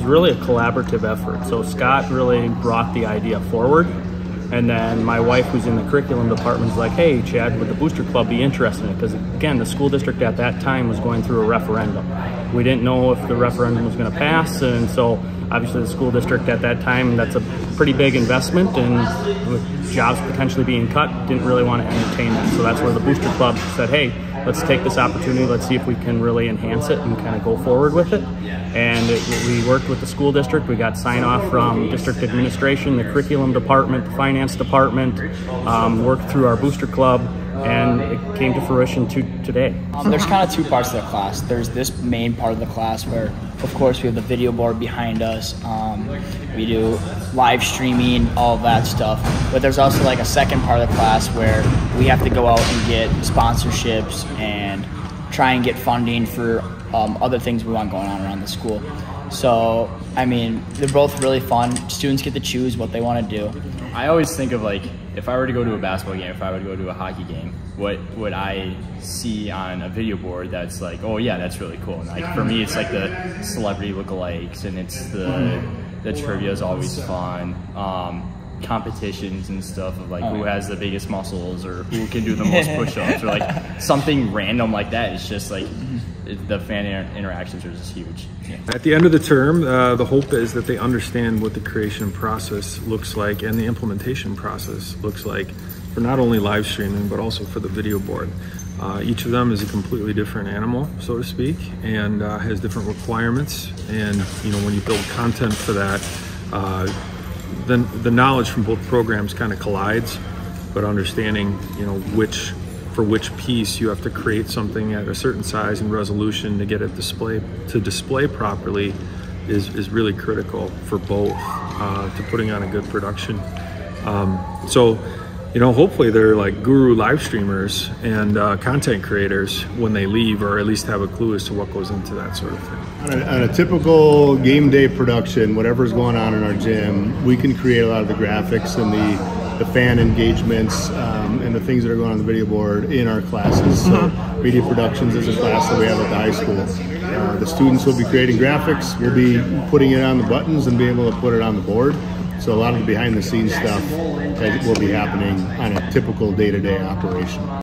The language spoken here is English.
really a collaborative effort. So Scott really brought the idea forward. And then my wife, who's in the curriculum department, is like, hey, Chad, would the Booster Club be interested in it? Because again, the school district at that time was going through a referendum. We didn't know if the referendum was going to pass, and so obviously the school district at that time, that's a pretty big investment, and with jobs potentially being cut, didn't really want to entertain that. So that's where the Booster Club said, hey, let's take this opportunity, let's see if we can really enhance it and kind of go forward with it. And we worked with the school district. We got sign off from district administration, the curriculum department, the finance department, worked through our Booster Club, and it came to fruition today. There's kind of two parts to the class. There's this main part of the class where, of course, we have the video board behind us. We do live streaming, all of that stuff. But there's also like a second part of the class where we have to go out and get sponsorships and try and get funding for other things we want going on around the school. So, I mean, they're both really fun. Students get to choose what they want to do. I always think of, like, if I were to go to a basketball game, if I were to go to a hockey game, what would I see on a video board that's like, oh yeah, that's really cool. And like for me, it's like the celebrity lookalikes, and it's the trivia is always fun. Competitions and stuff of like who has the biggest muscles or who can do the most push-ups or like something random like that. It's just like the fan interactions are just huge. Yeah. At the end of the term, the hope is that they understand what the creation process looks like and the implementation process looks like for not only live streaming but also for the video board. Each of them is a completely different animal, so to speak, and has different requirements. And you know, when you build content for that, then the knowledge from both programs kind of collides, but understanding, you know, for which piece you have to create something at a certain size and resolution to get it display properly is really critical for both to putting on a good production. So, you know, hopefully they're like guru live streamers and content creators when they leave, or at least have a clue as to what goes into that sort of thing. On a typical game day production, whatever's going on in our gym, we can create a lot of the graphics and the fan engagements and the things that are going on the video board in our classes. So media productions is a class that we have at the high school. The students will be creating graphics, we'll be putting it on the buttons and be able to put it on the board. So a lot of the behind the scenes stuff will be happening on a typical day-to-day operation.